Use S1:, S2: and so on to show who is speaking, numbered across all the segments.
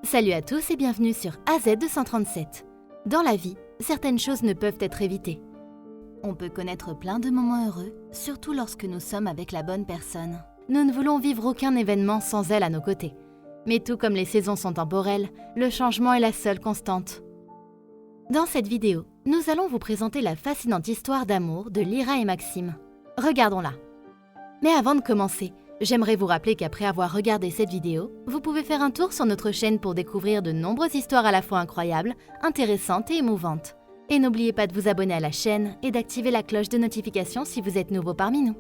S1: Salut à tous et bienvenue sur AZ237. Dans la vie, certaines choses ne peuvent être évitées. On peut connaître plein de moments heureux, surtout lorsque nous sommes avec la bonne personne. Nous ne voulons vivre aucun événement sans elle à nos côtés. Mais tout comme les saisons sont temporelles, le changement est la seule constante. Dans cette vidéo, nous allons vous présenter la fascinante histoire d'amour de Lyra et Maxime. Regardons-la. Mais avant de commencer, j'aimerais vous rappeler qu'après avoir regardé cette vidéo, vous pouvez faire un tour sur notre chaîne pour découvrir de nombreuses histoires à la fois incroyables, intéressantes et émouvantes. Et n'oubliez pas de vous abonner à la chaîne et d'activer la cloche de notification si vous êtes nouveau parmi nous.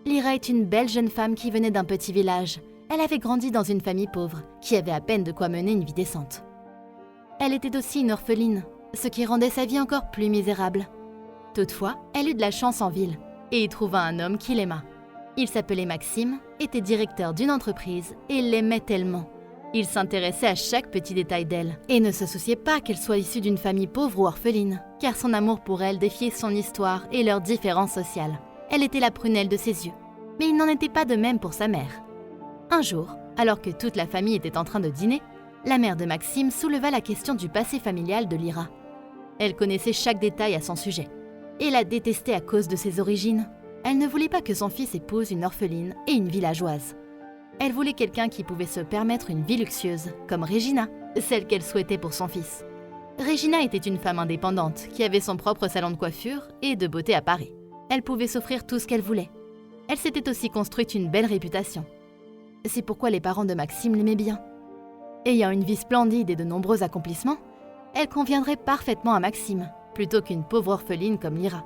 S1: Lyra est une belle jeune femme qui venait d'un petit village. Elle avait grandi dans une famille pauvre, qui avait à peine de quoi mener une vie décente. Elle était aussi une orpheline, ce qui rendait sa vie encore plus misérable. Toutefois, elle eut de la chance en ville, et y trouva un homme qui l'aima. Il s'appelait Maxime, était directeur d'une entreprise et l'aimait tellement. Il s'intéressait à chaque petit détail d'elle et ne se souciait pas qu'elle soit issue d'une famille pauvre ou orpheline, car son amour pour elle défiait son histoire et leurs différences sociales. Elle était la prunelle de ses yeux, mais il n'en était pas de même pour sa mère. Un jour, alors que toute la famille était en train de dîner, la mère de Maxime souleva la question du passé familial de Lyra. Elle connaissait chaque détail à son sujet et la détestait à cause de ses origines. Elle ne voulait pas que son fils épouse une orpheline et une villageoise. Elle voulait quelqu'un qui pouvait se permettre une vie luxueuse, comme Regina, celle qu'elle souhaitait pour son fils. Regina était une femme indépendante qui avait son propre salon de coiffure et de beauté à Paris. Elle pouvait s'offrir tout ce qu'elle voulait. Elle s'était aussi construite une belle réputation. C'est pourquoi les parents de Maxime l'aimaient bien. Ayant une vie splendide et de nombreux accomplissements, elle conviendrait parfaitement à Maxime, plutôt qu'une pauvre orpheline comme Lyra.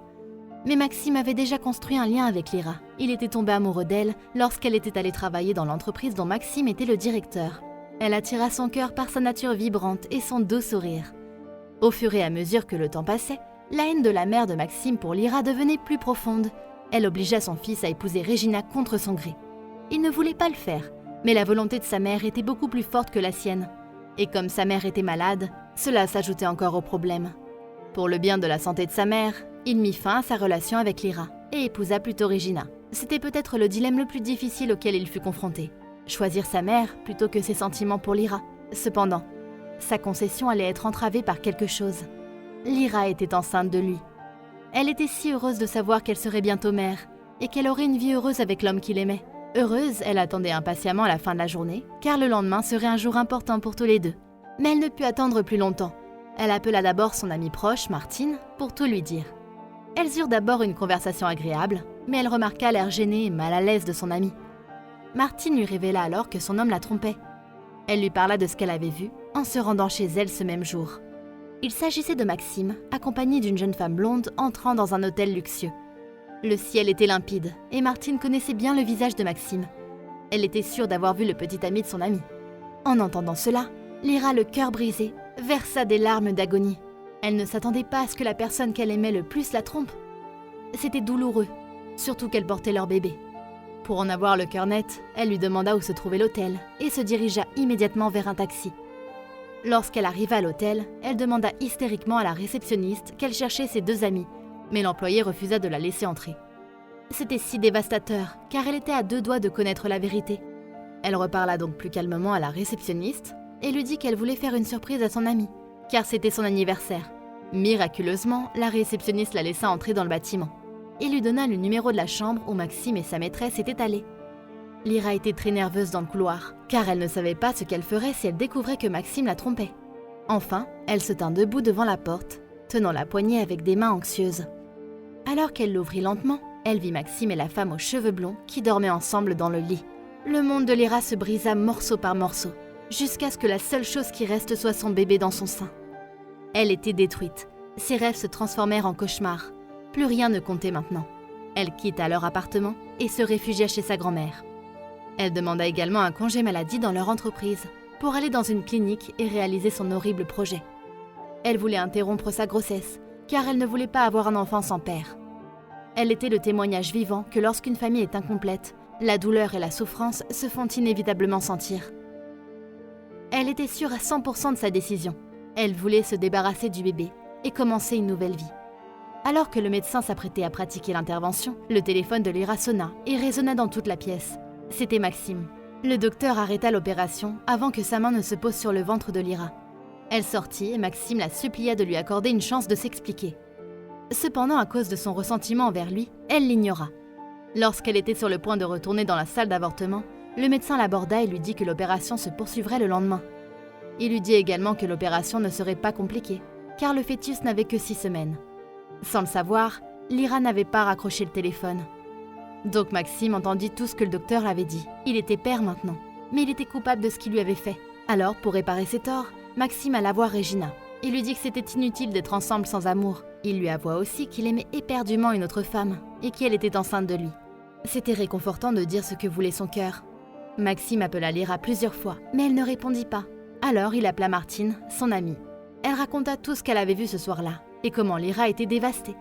S1: Mais Maxime avait déjà construit un lien avec Lyra. Il était tombé amoureux d'elle lorsqu'elle était allée travailler dans l'entreprise dont Maxime était le directeur. Elle attira son cœur par sa nature vibrante et son doux sourire. Au fur et à mesure que le temps passait, la haine de la mère de Maxime pour Lyra devenait plus profonde. Elle obligea son fils à épouser Regina contre son gré. Il ne voulait pas le faire, mais la volonté de sa mère était beaucoup plus forte que la sienne. Et comme sa mère était malade, cela s'ajoutait encore au problème. Pour le bien de la santé de sa mère, il mit fin à sa relation avec Lyra et épousa plutôt Regina. C'était peut-être le dilemme le plus difficile auquel il fut confronté. Choisir sa mère plutôt que ses sentiments pour Lyra. Cependant, sa concession allait être entravée par quelque chose. Lyra était enceinte de lui. Elle était si heureuse de savoir qu'elle serait bientôt mère et qu'elle aurait une vie heureuse avec l'homme qu'il aimait. Heureuse, elle attendait impatiemment la fin de la journée, car le lendemain serait un jour important pour tous les deux. Mais elle ne put attendre plus longtemps. Elle appela d'abord son amie proche, Martine, pour tout lui dire. Elles eurent d'abord une conversation agréable, mais elle remarqua l'air gêné et mal à l'aise de son amie. Martine lui révéla alors que son homme la trompait. Elle lui parla de ce qu'elle avait vu en se rendant chez elle ce même jour. Il s'agissait de Maxime, accompagné d'une jeune femme blonde entrant dans un hôtel luxueux. Le ciel était limpide et Martine connaissait bien le visage de Maxime. Elle était sûre d'avoir vu le petit ami de son ami. En entendant cela, Lyra, le cœur brisé, versa des larmes d'agonie. Elle ne s'attendait pas à ce que la personne qu'elle aimait le plus la trompe. C'était douloureux, surtout qu'elle portait leur bébé. Pour en avoir le cœur net, elle lui demanda où se trouvait l'hôtel et se dirigea immédiatement vers un taxi. Lorsqu'elle arriva à l'hôtel, elle demanda hystériquement à la réceptionniste qu'elle cherchait ses deux amis, mais l'employé refusa de la laisser entrer. C'était si dévastateur, car elle était à deux doigts de connaître la vérité. Elle reparla donc plus calmement à la réceptionniste et lui dit qu'elle voulait faire une surprise à son amie, car c'était son anniversaire. Miraculeusement, la réceptionniste la laissa entrer dans le bâtiment et lui donna le numéro de la chambre où Maxime et sa maîtresse étaient allés. Lyra était très nerveuse dans le couloir, car elle ne savait pas ce qu'elle ferait si elle découvrait que Maxime la trompait. Enfin, elle se tint debout devant la porte, tenant la poignée avec des mains anxieuses. Alors qu'elle l'ouvrit lentement, elle vit Maxime et la femme aux cheveux blonds qui dormaient ensemble dans le lit. Le monde de Lyra se brisa morceau par morceau, jusqu'à ce que la seule chose qui reste soit son bébé dans son sein. Elle était détruite. Ses rêves se transformèrent en cauchemars. Plus rien ne comptait maintenant. Elle quitta leur appartement et se réfugia chez sa grand-mère. Elle demanda également un congé maladie dans leur entreprise pour aller dans une clinique et réaliser son horrible projet. Elle voulait interrompre sa grossesse, car elle ne voulait pas avoir un enfant sans père. Elle était le témoignage vivant que lorsqu'une famille est incomplète, la douleur et la souffrance se font inévitablement sentir. Elle était sûre à 100% de sa décision. Elle voulait se débarrasser du bébé et commencer une nouvelle vie. Alors que le médecin s'apprêtait à pratiquer l'intervention, le téléphone de Lyra sonna et résonna dans toute la pièce. C'était Maxime. Le docteur arrêta l'opération avant que sa main ne se pose sur le ventre de Lyra. Elle sortit et Maxime la supplia de lui accorder une chance de s'expliquer. Cependant, à cause de son ressentiment envers lui, elle l'ignora. Lorsqu'elle était sur le point de retourner dans la salle d'avortement, le médecin l'aborda et lui dit que l'opération se poursuivrait le lendemain. Il lui dit également que l'opération ne serait pas compliquée, car le fœtus n'avait que 6 semaines. Sans le savoir, Lyra n'avait pas raccroché le téléphone. Donc Maxime entendit tout ce que le docteur avait dit. Il était père maintenant, mais il était coupable de ce qu'il lui avait fait. Alors, pour réparer ses torts, Maxime alla voir Regina. Il lui dit que c'était inutile d'être ensemble sans amour. Il lui avoua aussi qu'il aimait éperdument une autre femme et qu'elle était enceinte de lui. C'était réconfortant de dire ce que voulait son cœur. Maxime appela Lyra plusieurs fois, mais elle ne répondit pas. Alors il appela Martine, son amie. Elle raconta tout ce qu'elle avait vu ce soir-là et comment Lyra était dévastée.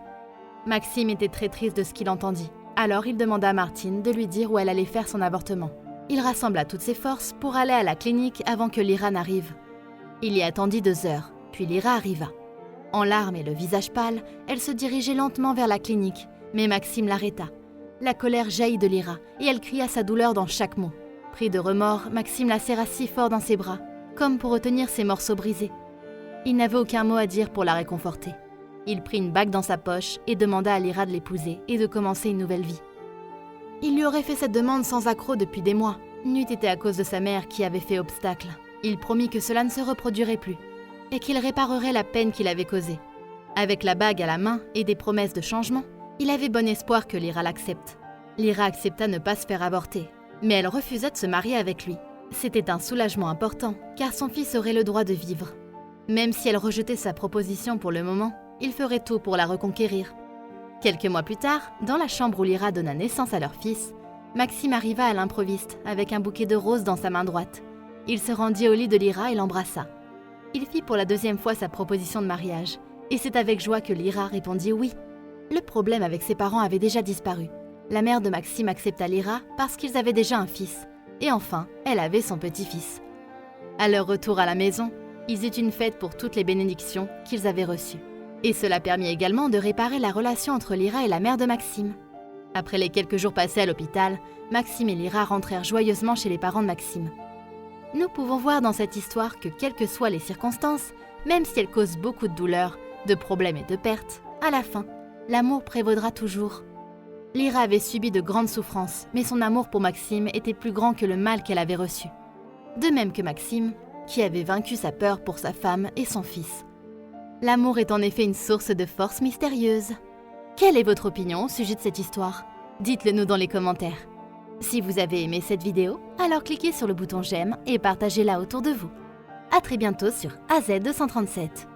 S1: Maxime était très triste de ce qu'il entendit. Alors il demanda à Martine de lui dire où elle allait faire son avortement. Il rassembla toutes ses forces pour aller à la clinique avant que Lyra n'arrive. Il y attendit 2 heures, puis Lyra arriva. En larmes et le visage pâle, elle se dirigeait lentement vers la clinique, mais Maxime l'arrêta. La colère jaillit de Lyra et elle cria sa douleur dans chaque mot. Pris de remords, Maxime la serra si fort dans ses bras, comme pour retenir ses morceaux brisés. Il n'avait aucun mot à dire pour la réconforter. Il prit une bague dans sa poche et demanda à Lyra de l'épouser et de commencer une nouvelle vie. Il lui aurait fait cette demande sans accroc depuis des mois, n'eût été à cause de sa mère qui avait fait obstacle. Il promit que cela ne se reproduirait plus et qu'il réparerait la peine qu'il avait causée. Avec la bague à la main et des promesses de changement, il avait bon espoir que Lyra l'accepte. Lyra accepta ne pas se faire avorter, mais elle refusa de se marier avec lui. C'était un soulagement important, car son fils aurait le droit de vivre. Même si elle rejetait sa proposition pour le moment, il ferait tout pour la reconquérir. Quelques mois plus tard, dans la chambre où Lyra donna naissance à leur fils, Maxime arriva à l'improviste avec un bouquet de roses dans sa main droite. Il se rendit au lit de Lyra et l'embrassa. Il fit pour la 2e fois sa proposition de mariage, et c'est avec joie que Lyra répondit oui. Le problème avec ses parents avait déjà disparu. La mère de Maxime accepta Lyra parce qu'ils avaient déjà un fils, et enfin, elle avait son petit-fils. À leur retour à la maison, ils eurent une fête pour toutes les bénédictions qu'ils avaient reçues. Et cela permit également de réparer la relation entre Lyra et la mère de Maxime. Après les quelques jours passés à l'hôpital, Maxime et Lyra rentrèrent joyeusement chez les parents de Maxime. Nous pouvons voir dans cette histoire que quelles que soient les circonstances, même si elles causent beaucoup de douleurs, de problèmes et de pertes, à la fin, l'amour prévaudra toujours. Lyra avait subi de grandes souffrances, mais son amour pour Maxime était plus grand que le mal qu'elle avait reçu. De même que Maxime, qui avait vaincu sa peur pour sa femme et son fils. L'amour est en effet une source de force mystérieuse. Quelle est votre opinion au sujet de cette histoire? Dites-le nous dans les commentaires. Si vous avez aimé cette vidéo, alors cliquez sur le bouton j'aime et partagez-la autour de vous. À très bientôt sur AZ237.